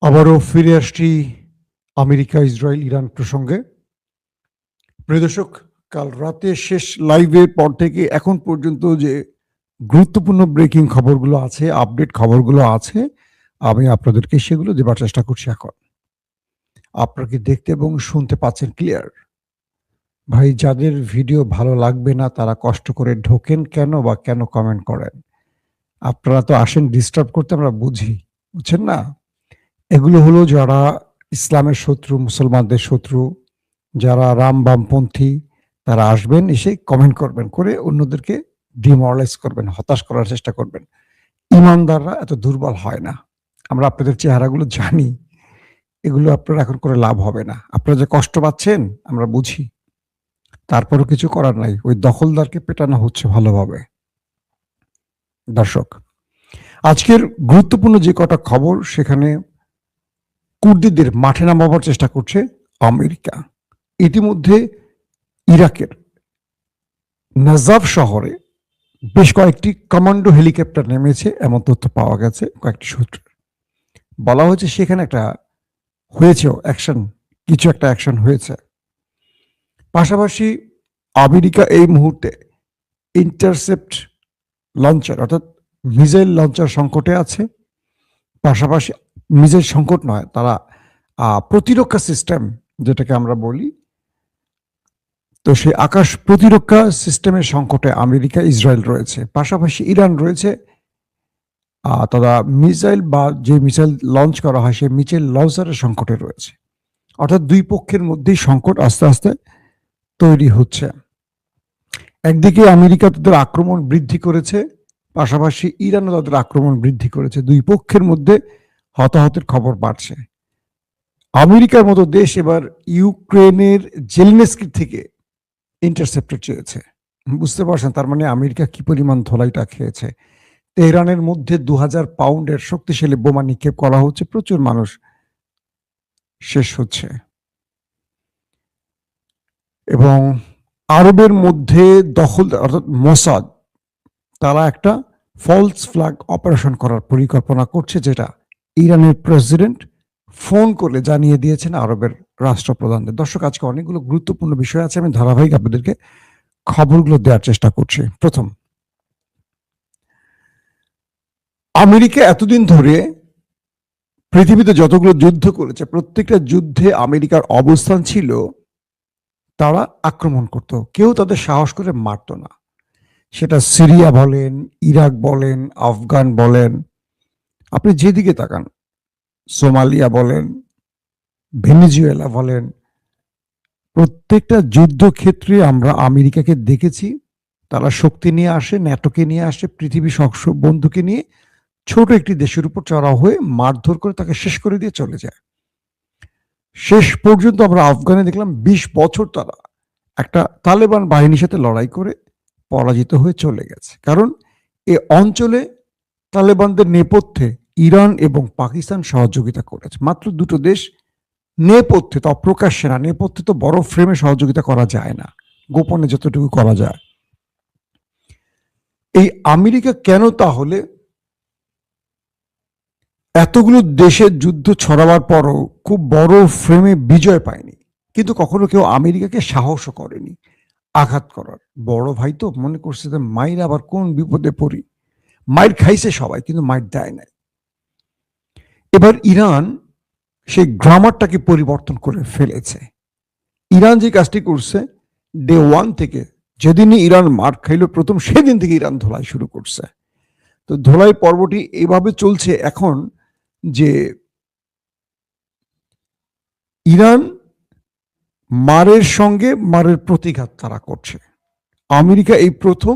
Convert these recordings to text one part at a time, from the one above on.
আবারও ফিরে আসছি আমেরিকা, ইসরায়েল, ইরান প্রসঙ্গে। প্রিয় দর্শক, কাল রাতে শেষ লাইভের পর থেকে এখন পর্যন্ত যে গুরুত্বপূর্ণ ব্রেকিং খবরগুলো আছে, আপডেট খবরগুলো আছে, আমি আপনাদেরকে সেগুলো দেবার চেষ্টা করছি। এখন আপনারা কি দেখতে এবং শুনতে পাচ্ছেন ক্লিয়ার? ভাই, যাদের ভিডিও ভালো লাগবে না তারা কষ্ট করে ঢোকেন কেন বা কেন কমেন্ট করেন? আপনারা তো আসেন ডিস্টার্ব করতে, আমরা বুঝি, বুঝছেন না? এগুলো হলো যারা ইসলামের শত্রু, মুসলমানদের শত্রু, যারা রাম বামপন্থী, তারা আসবেন, এসে কমেন্ট করবেন, করে অন্যদেরকে ডিমোরালাইজ করবেন, হতাশ করার চেষ্টা করবেন। ইমানদাররা এত দুর্বল হয় না। আমরা আপনাদের চেহারাগুলো জানি। এগুলো আপনারা এখন করে লাভ হবে না। আপনারা যে কষ্ট পাচ্ছেন আমরা বুঝি। তারপরও কিছু করার নাই। ওই দখলদারকে পেটানো হচ্ছে ভালোভাবে। দর্শক, আজকের গুরুত্বপূর্ণ যে কটা খবর, সেখানে কুর্দিদের মাঠে নামাবার চেষ্টা করছে আমেরিকা। ইতিমধ্যে ইরাকের নাজাফ শহরে বেশ কয়েকটি কমান্ডো হেলিকপ্টার নেমেছে, এমন তথ্য পাওয়া গেছে কয়েকটি সূত্রে। বলা হয়েছে সেখানে একটা হয়েছেও অ্যাকশন, কিছু একটা অ্যাকশন হয়েছে। পাশাপাশি আমেরিকা এই মুহূর্তে ইন্টারসেপ্ট লঞ্চার অর্থাৎ মিসাইল লঞ্চার সংকটে আছে। পাশাপাশি মিসাইল সংকট নয়, তারা প্রতিরক্ষা সিস্টেম যেটাকে আমরা বলি, তো সেই আকাশ প্রতিরক্ষা সিস্টেমের সংকটে আমেরিকা, ইসরায়েল রয়েছে। পাশাপাশি ইরান রয়েছে, তারা মিসাইল বা যে মিসাইল লঞ্চ করা হয় সেই মিসাইল লঞ্চারের সংকটে রয়েছে। অর্থাৎ দুই পক্ষের মধ্যেই সংকট আস্তে আস্তে তৈরি হচ্ছে। একদিকে আমেরিকা তাদের আক্রমণ বৃদ্ধি করেছে, পাশাপাশি ইরানও তাদের আক্রমণ বৃদ্ধি করেছে। দুই পক্ষের মধ্যে হতাহতের খবর বাড়ছে। আমেরিকার মতো দেশ এবার ইউক্রেনের জেলেনস্কির থেকে ইন্টারসেপ্টর চেয়েছে। বুঝতে পারছেন তার মানে আমেরিকা কি পরিমাণ ধোলাইটা খেয়েছে। তেহরানের মধ্যে 2000 পাউন্ডের শক্তিশালী বোমা নিক্ষেপ করা হচ্ছে, প্রচুর মানুষ শেষ হচ্ছে। এবং আরবের মধ্যে দখল অর্থাৎ মোসাদ, তারা একটা ফলস ফ্ল্যাগ অপারেশন করার পরিকল্পনা করছে, যেটা ইরানের প্রেসিডেন্ট ফোন করে জানিয়ে দিয়েছেন আরবের রাষ্ট্রপ্রধানদের। দর্শক, আজকে অনেকগুলো গুরুত্বপূর্ণ বিষয় আছে, আমি ধারাবাহিক আপনাদেরকে খবরগুলো দেওয়ার চেষ্টা করছি। প্রথম, আমেরিকা এতদিন ধরে পৃথিবীতে যতগুলো যুদ্ধ করেছে প্রত্যেকটা যুদ্ধে আমেরিকার অবস্থান ছিল তারা আক্রমণ করত, কেউ তাদের সাহস করে মারত না। সেটা সিরিয়া বলেন, ইরাক বলেন, আফগান বলেন, আপনি যেদিকে তাকান, সোমালিয়া বলেন, ভেনেজুয়েলা বলেন, প্রত্যেকটা যুদ্ধক্ষেত্রে আমরা আমেরিকাকে দেখেছি। তারা শক্তি নিয়ে আসে, ন্যাটোকে নিয়ে আসে, পৃথিবী বন্ধুকে নিয়ে ছোট একটি দেশের উপর চড়াও হয়ে মারধর করে তাকে শেষ করে দিয়ে চলে যায়। শেষ পর্যন্ত আমরা আফগানে দেখলাম 20 বছর তারা একটা তালেবান বাহিনীর সাথে লড়াই করে পরাজিত হয়ে চলে গেছে। কারণ এ অঞ্চলে তালেবানদের নেপথ্যে ইরান এবং পাকিস্তান সহযোগিতা করেছে। মাত্র দুটো দেশ নেপথ্যে, তো অপ্রকাশ্যে না, নেপথ্যে তো বড় ফ্রেমে সহযোগিতা করা যায় না, গোপনে যতটুকু করা যায়। এই আমেরিকা কেন তাহলে এতগুলো দেশের যুদ্ধ ছড়াবার পরও খুব বড় ফ্রেমে বিজয় পায়নি? কিন্তু কখনো কেউ আমেরিকাকে সাহসও করেনি আঘাত করার। বড় ভাই তো মনে করছে যে মায়ের আবার কোন বিপদে পড়ি। মায়ের খাইছে সবাই, কিন্তু মায়ের দেয় নাই। এবার ইরান সেই গ্রামারটাকে পরিবর্তন করে ফেলেছে। ইরান যে কাজটি করছে, ডে ওয়ান থেকে, যেদিনই ইরান মার খাইল প্রথম, সেদিন থেকে ইরান ধোলাই শুরু করছে। তো ধোলাই পর্বটি এভাবে চলছে এখন যে ইরান মারের সঙ্গে মারের প্রতিঘাত তারা করছে। আমেরিকা এই প্রথম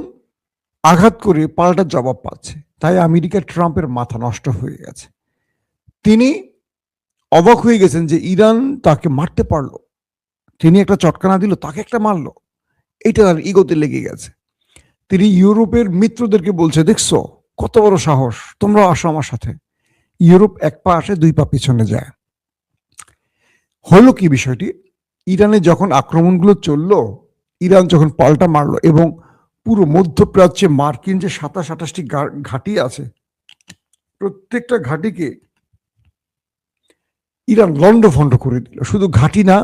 আঘাত করে পাল্টা জবাব পাচ্ছে। তাই আমেরিকা ট্রাম্পের মাথা নষ্ট হয়ে গেছে। তিনি অবাক হয়ে গেছেন যে ইরান তাকে মারতে পারলো, তিনি একটা চটকানা দিল, তাকে একটা মারলো, এটা তার ইগোতে লেগে গেছে। তিনি ইউরোপের মিত্রদেরকে বলছে, দেখছো কত বড় সাহস, তোমরা আসো আমার সাথে। ইউরোপ এক পা আসে, দুই পা পিছনে যায়। হলো কি বিষয়টি, ইরানে যখন আক্রমণগুলো চললো, ইরান যখন পাল্টা মারলো এবং পুরো মধ্যপ্রাচ্যে মার্কিন যে 27-28টি ঘাঁটি আছে, প্রত্যেকটা ঘাঁটিকে ইরান লন্ডভন্ড করে দিল। শুধু ঘাঁটি না,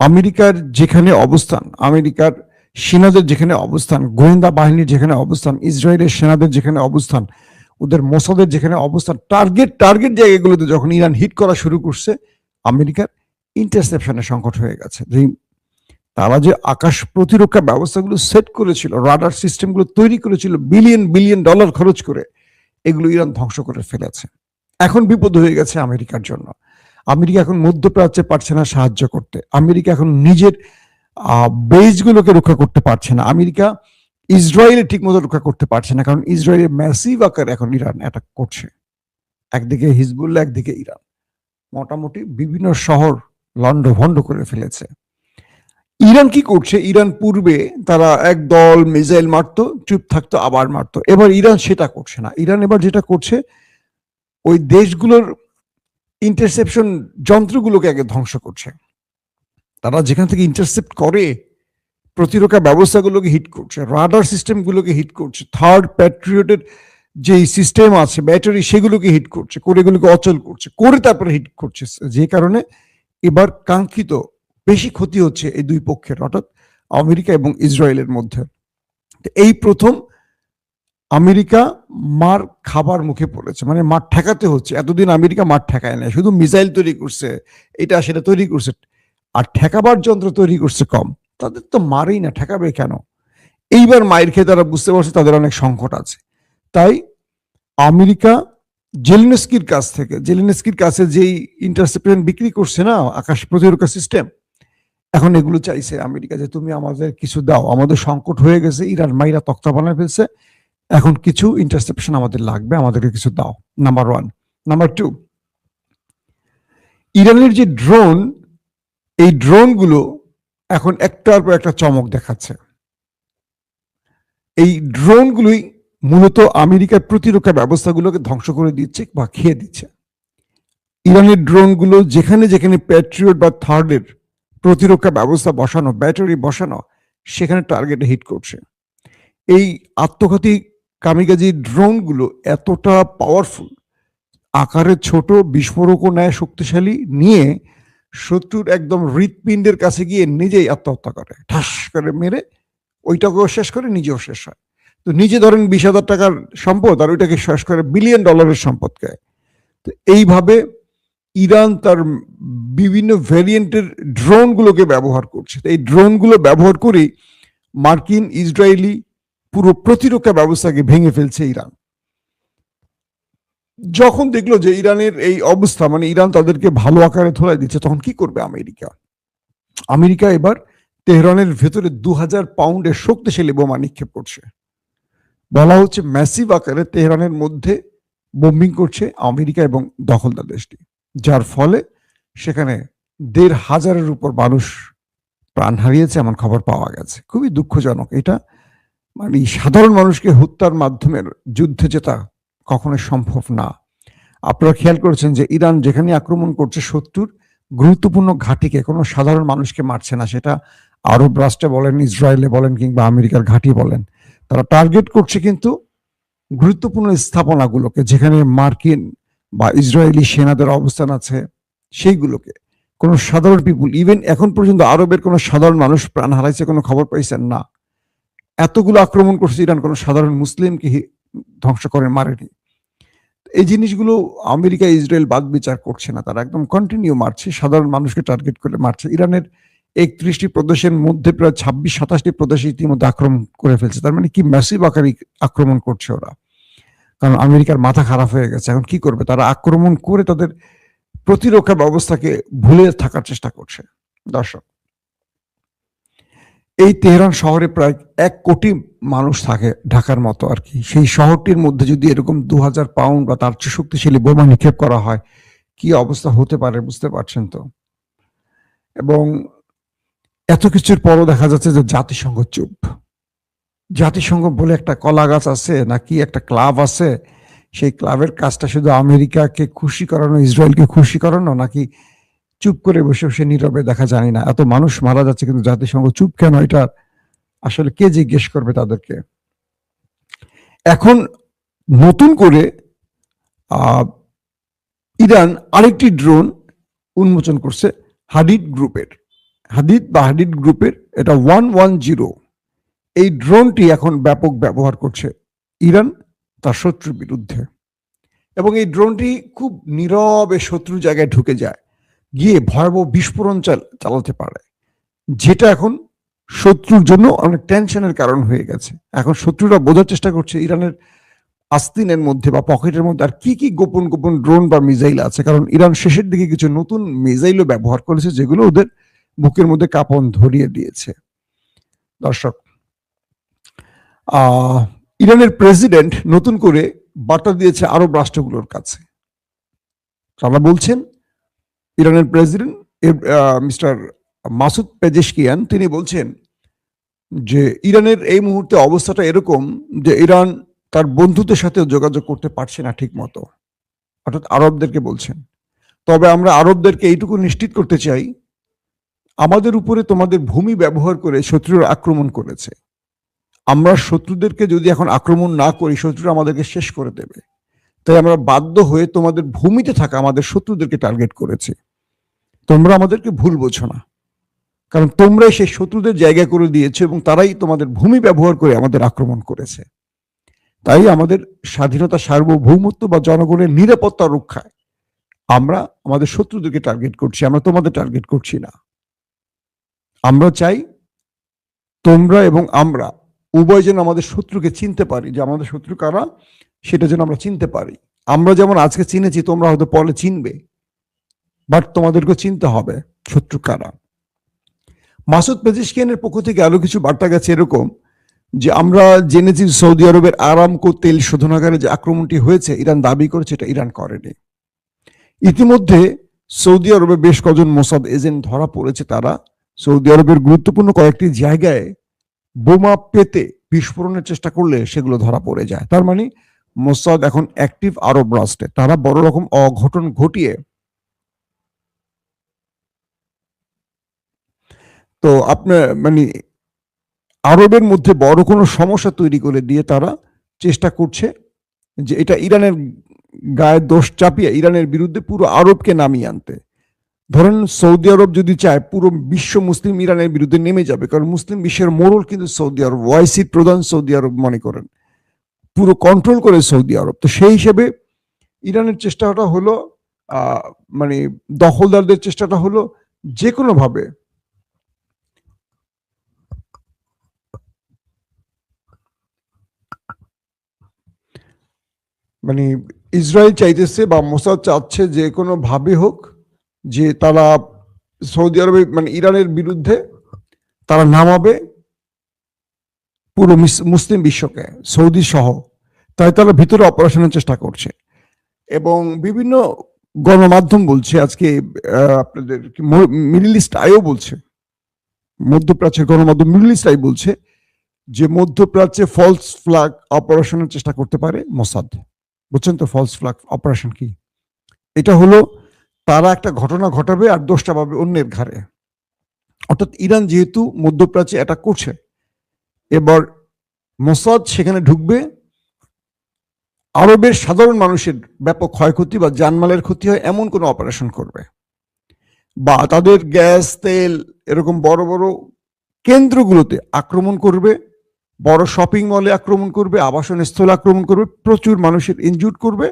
আমেরিকার যেখানে অবস্থান, আমেরিকার সেনাদের যেখানে অবস্থান, গোয়েন্দা বাহিনীর যেখানে অবস্থান, ইসরায়েলের সেনাদের যেখানে অবস্থান, ওদের মোসাদের যেখানে অবস্থান, টার্গেট জায়গাগুলোতে যখন ইরান হিট করা শুরু করছে, আমেরিকার ইন্টারসেপশনের সংকট হয়ে গেছে। তারা যে আকাশ প্রতিরক্ষা ব্যবস্থাগুলো সেট করেছিল, রাডার সিস্টেমগুলো তৈরি করেছিল বিলিয়ন বিলিয়ন ডলার খরচ করে, এগুলো ইরান ধ্বংস করে ফেলেছে। এখন বিপদ হয়ে গেছে আমেরিকার জন্য। আমেরিকা এখন মধ্যপ্রাচ্যে পারছে না সাহায্য করতে, আমেরিকা এখন নিজের বেসগুলোকে রক্ষা করতে পারছে না, আমেরিকা ইসরায়েলে ঠিকমতো রক্ষা করতে পারছে না, কারণ ইসরায়েলের ম্যাসিভ আকার এখন ইরান অ্যাটাক করছে। একদিকে হিজবুল্লাহ, একদিকে ইরান, মোটামুটি বিভিন্ন শহর লন্ডভন্ড করে ফেলেছে। ইরান কি করছে? ইরান পূর্বে তারা একদল মিসাইল মারতো, চুপ থাকতো, আবার মারতো। এবার ইরান সেটা করছে না। ইরান এবার যেটা করছে, ওই দেশগুলোর ইন্টারসেপশন যন্ত্রগুলোকে আগে ধ্বংস করছে। তারা যেখান থেকে ইন্টারসেপ্ট করে, প্রতিরক্ষা ব্যবস্থাগুলোকে হিট করছে, রাডার সিস্টেমগুলোকে হিট করছে, থার্ড প্যাট্রিয়টের যে সিস্টেম আছে ব্যাটারি, সেগুলোকে হিট করছে, করে এগুলোকে অচল করছে, করে তারপরে হিট করছে। যে কারণে এবার কাঙ্ক্ষিত বেশি ক্ষতি হচ্ছে এই দুই পক্ষের, অর্থাৎ আমেরিকা এবং ইসরায়েলের মধ্যে। এই প্রথম আমেরিকা মার খাবার মুখে পড়েছে, মানে মার ঠেকাতে হচ্ছে। এতদিন আমেরিকা মার ঠেকায় না, শুধু মিসাইল তৈরি করছে, এটা সেটা তৈরি করছে, আর ঠেকাবার যন্ত্র তৈরি করছে কম। তাদের তো মারেই না, ঠেকাবে কেন? এইবার মায়ের খেয়ে তারা বুঝতে পারছে তাদের অনেক সংকট আছে। তাই আমেরিকা জেলেনস্কির কাছে যেই ইন্টারসেপশন বিক্রি করছে না, আকাশ প্রতিরক্ষা সিস্টেম, এখন এগুলো চাইছে আমেরিকা যে তুমি আমাদের কিছু দাও, আমাদের সংকট হয়ে গেছে, ইরান মাইরা তক্তা বানায় ফেলছে, এখন কিছু ইন্টারসেপশন আমাদের লাগবে, আমাদেরকে কিছু দাও। Number one. নাম্বার টু, ইরানের যে ড্রোন, এই ড্রোনগুলো এখন একটার পর একটা চমক দেখাচ্ছে। এই ড্রোনগুলোই মূলত আমেরিকার প্রতিরক্ষা ব্যবস্থাগুলোকে ধ্বংস করে দিচ্ছে বা খেয়ে দিচ্ছে। ইরানের ড্রোনগুলো যেখানে যেখানে প্যাট্রিয়ট বা থার্ডের প্রতিরক্ষা ব্যবস্থা বসানো, ব্যাটারি বসানো, সেখানে টার্গেটে হিট করছে। এই আত্মঘাতী কামিকাজি ড্রোনগুলো এতটা পাওয়ারফুল, আকারে ছোট, বিস্ফোরকও নেয় শক্তিশালী, নিয়ে শত্রুর একদম হৃৎপিণ্ডের কাছে গিয়ে নিজেই আত্মহত্যা করে, ঠাস করে মেরে ওইটাকেও শেষ করে, নিজেও শেষ হয়। তো নিজে ধরেন 20,000 টাকার সম্পদ, আর ওইটাকে শেষ করে বিলিয়ন ডলারের সম্পদকে। তো এইভাবে ইরান তার বিভিন্ন ভ্যারিয়েন্টের ড্রোনগুলোকে ব্যবহার করছে। এই ড্রোনগুলো ব্যবহার করেই মার্কিন ইসরায়েলি পুরো প্রতিরক্ষা ব্যবস্থাকে ভেঙে ফেলছে ইরান। যখন দেখলো যে ইরানের এই অবস্থা, মানে ইরান তাদেরকে ভালো আকারে ধরাই দিচ্ছে, তখন কি করবে আমেরিকা এবার তেহরানের ভেতরে 2000 পাউন্ডের শক্তিশালী বোমা নিক্ষেপ করছে। বলা হচ্ছে ম্যাসিভ আকারে তেহরানের মধ্যে বোম্বিং করছে আমেরিকা এবং দখলদার দেশটি, যার ফলে সেখানে 1,500-এর উপর মানুষ প্রাণ হারিয়েছে এমন খবর পাওয়া গেছে। খুবই দুঃখজনক এটা। মানে সাধারণ মানুষকে হত্যার মাধ্যমে যুদ্ধে জেতা কখনো সম্ভব না। আপনারা খেয়াল করেছেন যে ইরান যেখানে আক্রমণ করছে, শত্রুর গুরুত্বপূর্ণ ঘাঁটিকে, কোনো সাধারণ মানুষকে মারছে না। সেটা আরব রাষ্ট্রে বলেন, ইসরায়েলে বলেন, কিংবা আমেরিকার ঘাঁটি বলেন, তারা টার্গেট করছে কিন্তু গুরুত্বপূর্ণ স্থাপনাগুলোকে, যেখানে মার্কিন বা ইসরায়েলি সেনাদের অবস্থান আছে, সেইগুলোকে। কোনো সাধারণ পিপুল, ইভেন এখন পর্যন্ত আরবের কোনো সাধারণ মানুষ প্রাণ হারাইছে কোনো খবর পাইছেন না। এতগুলো আক্রমণ করছে ইরান, কোনো সাধারণ মুসলিমকে ধ্বংস করে মারেনি। এই জিনিসগুলো আমেরিকা ইসরায়েল বাদ বিচার করছে না, তারা একদম কন্টিনিউ মারছে, সাধারণ মানুষকে টার্গেট করে মারছে। ইরানের 31টি প্রদেশের মধ্যে প্রায় 26-27টি প্রদেশে ইতিমধ্যে আক্রমণ করে ফেলছে। তার মানে কি ম্যাসিভ আকারে আক্রমণ করছে ওরা। কারণ আমেরিকার মাথা খারাপ হয়ে গেছে, এখন কি করবে? তারা আক্রমণ করে তাদের প্রতিরক্ষা ব্যবস্থাকে ভুলে থাকার চেষ্টা করছে। দর্শক, এই তেহরান শহরে প্রায় 1 কোটি মানুষ থাকে, ঢাকার মতো আর কি। সেই শহরটির মধ্যে যদি এরকম 2000 পাউন্ড বা তার চেয়ে শক্তিশালী বোমা নিক্ষেপ করা হয়, কি অবস্থা হতে পারে বুঝতে পারছেন তো। এবং এত কিছুর পরও দেখা যাচ্ছে যে জাতিসংঘ চুপ। জাতিসংঘ বলে একটা কলা গাছ আছে নাকি একটা ক্লাব আছে, সেই ক্লাবের কাজটা শুধু আমেরিকাকে খুশি করানো, ইসরায়েলকে খুশি করানো, নাকি চুপ করে বসে বসে নীরবে দেখা, জানি না। এত মানুষ মারা যাচ্ছে কিন্তু জাতিসংঘ চুপ কেন, এটা আসলে কে জিজ্ঞেস করবে তাদেরকে? এখন নতুন করে ইরান আরেকটি ড্রোন উন্মোচন করছে হাদিদ গ্রুপের এটা 110, এই ড্রোনটি এখন ব্যাপক ব্যবহার করছে ইরান তার শত্রুর বিরুদ্ধে। এবং এই ড্রোনটি খুব নীরবে শত্রু জায়গায় ঢুকে যায়, গিয়ে ভয়াবহ বিস্ফোরণ চালাতে পারে, যেটা এখন শত্রুর জন্য অনেক টেনশনের কারণ হয়ে গেছে। এখন শত্রুরা বোঝার চেষ্টা করছে ইরানের আস্তিনের মধ্যে বা পকেটের মধ্যে আর কি কি গোপন গোপন ড্রোন বা মিসাইল আছে, কারণ ইরান শেষের দিকে কিছু নতুন মিসাইলও ব্যবহার করেছে যেগুলো ওদের বুকের মধ্যে কাঁপন ধরিয়ে দিয়েছে। দর্শক, ইরানের প্রেসিডেন্ট নতুন করে বার্তা দিয়েছে আরব রাষ্ট্রগুলোর কাছে। তারা বলছেন, ইরানের প্রেসিডেন্ট মিস্টার মাসুদ পেজেশকিয়ান তিনি বলছেন যে ইরানের এই মুহূর্তে অবস্থাটা এরকম যে ইরান তার বন্ধুদের সাথে যোগাযোগ করতে পারছে না ঠিক মতো, অর্থাৎ আরবদেরকে বলছেন। তবে আমরা আরবদেরকে এইটুকু নিশ্চিত করতে চাই, আমাদের উপরে তোমাদের ভূমি ব্যবহার করে শত্রুরা আক্রমণ করেছে, আমরা শত্রুদেরকে যদি এখন আক্রমণ না করি শত্রুরা আমাদেরকে শেষ করে দেবে, তাই আমরা বাধ্য হয়ে তোমাদের ভূমিতে থাকা আমাদের শত্রুদেরকে টার্গেট করেছি। তোমরা আমাদেরকে ভুল বোঝো না, কারণ তোমরাই সেই শত্রুদের জায়গা করে দিয়েছো এবং তারাই তোমাদের ভূমি ব্যবহার করে আমাদের আক্রমণ করেছে। তাই আমাদের স্বাধীনতা, সার্বভৌমত্ব বা জনগণের নিরাপত্তা রক্ষায় আমরা আমাদের শত্রুদেরকে টার্গেট করছি, আমরা তোমাদের টার্গেট করছি না। আমরা চাই তোমরা এবং আমরা উভয় যেন আমাদের শত্রুকে চিনতে পারি, যে আমাদের শত্রু কারা সেটা যেন আমরা চিনতে পারি। আমরা যেমন আজকে চিনেছি, তোমরা হয়তো পরে চিনবে, বাট তোমাদেরকে চিনতে হবে শত্রু কারা। মাসুদ পেজেশকিয়ানের পক্ষ থেকে আরো কিছু বার্তা গেছে এরকম যে আমরা জেনেছি সৌদি আরবের আরামকো তেল শোধনাগারে যে আক্রমণটি হয়েছে ইরান দাবি করেছে এটা ইরান করেনি। ইতিমধ্যে সৌদি আরবে বেশ কজন মোসাদ এজেন্ট ধরা পড়েছে, তারা সৌদি আরবের গুরুত্বপূর্ণ কয়েকটি জায়গায় বোমা পেতে বিস্ফোরণের চেষ্টা করলে সেগুলো ধরা পড়ে যায়। তার মানে মোসাদ এখন অ্যাক্টিভ আরব রাষ্ট্রে, তারা বড় রকম অঘটন ঘটিয়ে তো আপনার মানে আরবের মধ্যে বড় কোনো সমস্যা তৈরি করে দিয়ে তারা চেষ্টা করছে যে এটা ইরানের গায়ে দোষ চাপিয়ে ইরানের বিরুদ্ধে পুরো আরবকে নামিয়ে আনতে। ধরেন সৌদি আরব যদি চায় পুরো বিশ্ব মুসলিম ইরানের বিরুদ্ধে নেমে যাবে, কারণ মুসলিম বিশ্বের মোড়ল কিন্তু সৌদি আরব, ওয়াইসির প্রধান সৌদি আরব মনে করেন, পুরো কন্ট্রোল করে সৌদি আরব। তো সেই হিসেবে ইরানের চেষ্টাটা হলো মানে দখলদারদের চেষ্টাটা হলো যে কোনো ভাবে মানে ইসরায়েল চাইতেছে বা মোসাদ চাচ্ছে যে কোনো ভাবে হোক যে তারা সৌদি আরবে মানে ইরানের বিরুদ্ধে তারা নামাবে পুরো মুসলিম বিশ্বকে, সৌদি সহ। তাই তারা ভিতরে অপারেশনের চেষ্টা করছে এবং বিভিন্ন গণমাধ্যম বলছে আজকে, আপনাদের মিডল ইস্ট আইও বলছে, মধ্যপ্রাচ্যের গণমাধ্যম মিডল ইস্ট আই বলছে যে মধ্যপ্রাচ্যে ফলস ফ্ল্যাগ অপারেশনের চেষ্টা করতে পারে মোসাদ। বুঝছেন তো ফলস ফ্ল্যাগ অপারেশন কি? এটা হলো তারা একটা ঘটনা ঘটাবে আর দোষটা পাবে অন্যের ঘাড়ে। অর্থাৎ ইরান যেহেতু মধ্যপ্রাচ্যে অ্যাটাক করছে, এবার মোসাদ সেখানে ঢুকবে, আরবের সাধারণ মানুষের ব্যাপক ক্ষয়ক্ষতি বা জানমালের ক্ষতি হয় এমন কোনো অপারেশন করবে, বা তাদের গ্যাস তেল এরকম বড় বড় কেন্দ্রগুলোতে আক্রমণ করবে, বড় শপিং মলে আক্রমণ করবে, আবাসন স্থলে আক্রমণ করবে, প্রচুর মানুষের ইনজুর্ড করবে,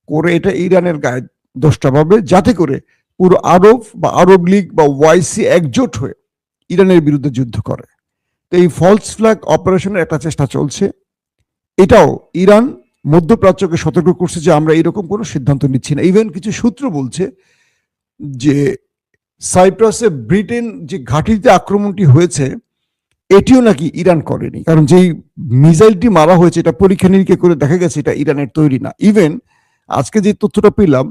করে এটা ইরানের গায়ে দোষটা পাবে, যাতে করে পুরো আরব বা আরব লীগ বা ওয়াইসি একজোট হয়ে ইরানের বিরুদ্ধে যুদ্ধ করে। তো এই ফলস ফ্ল্যাগ অপারেশনের একটা চেষ্টা চলছে। এটাও ইরান মধ্যপ্রাচ্যকে সতর্ক করছে যে আমরা এরকম কোনো সিদ্ধান্ত নিচ্ছি না। ইভেন কিছু সূত্র বলছে যে সাইপ্রাসে ব্রিটেন যে ঘাঁটিতে আক্রমণটি হয়েছে এটিও নাকি ইরান করেনি, কারণ যেই মিসাইলটি মারা হয়েছে এটা পরীক্ষা নিরীক্ষা করে দেখা গেছে এটা ইরানের তৈরি না। ইভেন আজকে যে তথ্যটা পেলাম,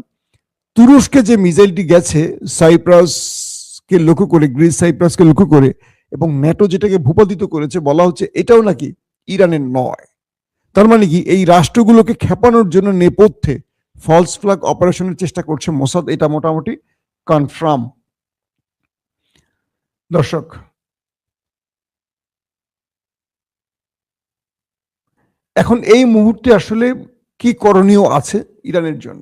তুরস্কে যে মিসাইলটি গেছে সাইপ্রাসকে লক্ষ্য করে, গ্রিস সাইপ্রাসকে লক্ষ্য করে, এবং ন্যাটো যেটাকে ভূপাতিত করেছে বলা হচ্ছে এটাও নাকি ইরানের নয়। তার মানে কি এই রাষ্ট্রগুলোকে খেপানোর জন্য নেপথ্যে ফলস ফ্ল্যাগ অপারেশনের চেষ্টা করছে মোসাদ, এটা মোটামুটি কনফার্ম। দর্শক, এখন এই মুহূর্তে আসলে কি করণীয় আছে ইরানের জন্য?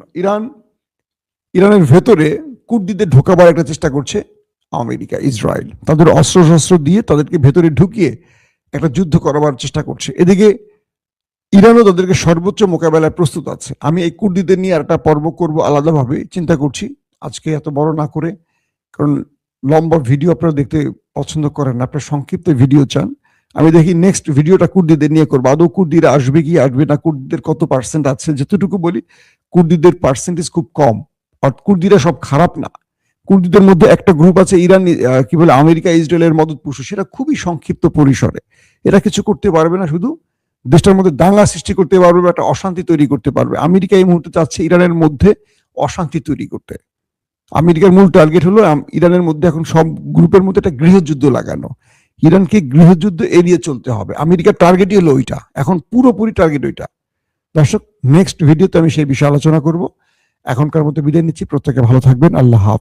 ইরানের ভেতরে কুর্দিদের ঢোকাবার একটা চেষ্টা করছে আমেরিকা, ইসরায়েল। তাদের অস্ত্র দিয়ে তাদেরকে ভেতরে ঢুকিয়ে একটা যুদ্ধ করাবার চেষ্টা করছে। এদিকে ইরানও তাদেরকে সর্বোচ্চ মোকাবেলায় প্রস্তুত আছে। আমি এই কুর্দিদের নিয়ে আর একটা পর্ব করব আলাদাভাবে চিন্তা করছি, আজকে এত বড় না করে, কারণ লম্বা ভিডিও আপনারা দেখতে পছন্দ করেন না, আপনারা সংক্ষিপ্ত ভিডিও চান। আমি দেখি নেক্সট ভিডিওটা কুর্দিদের নিয়ে করবো। আদৌ কুর্দিরা আসবে কি আসবে না, কুর্দিদের কত পার্সেন্ট আছে। যতটুকু বলি, কুর্দিদের পার্সেন্টেজ খুব কম, আর কুর্দিরা সব খারাপ না। কুর্দিদের মধ্যে একটা গ্রুপ আছে ইরান, কি বলে, আমেরিকা ইসরায়েলের মদতপুষ্ট, সেটা খুবই সংক্ষিপ্ত পরিসরে। এরা কিছু করতে পারবে না, শুধু দেশটার মধ্যে দাঙ্গা সৃষ্টি করতে পারবে, একটা অশান্তি তৈরি করতে পারবে। আমেরিকা এই মুহূর্তে চাচ্ছে ইরানের মধ্যে অশান্তি তৈরি করতে। আমেরিকার মূল টার্গেট হলো ইরানের মধ্যে এখন সব গ্রুপের মধ্যে একটা গৃহযুদ্ধ লাগানো। ইরানকে গৃহযুদ্ধ এড়িয়ে চলতে হবে, আমেরিকার টার্গেটই হলো ওইটা, এখন পুরোপুরি টার্গেট ওইটা। দর্শক, নেক্সট ভিডিওতে আমি সেই বিষয়ে আলোচনা করব। এখনকার মতো বিদায় নিচ্ছি, প্রত্যেকে ভালো থাকবেন, আল্লাহ হাফেজ।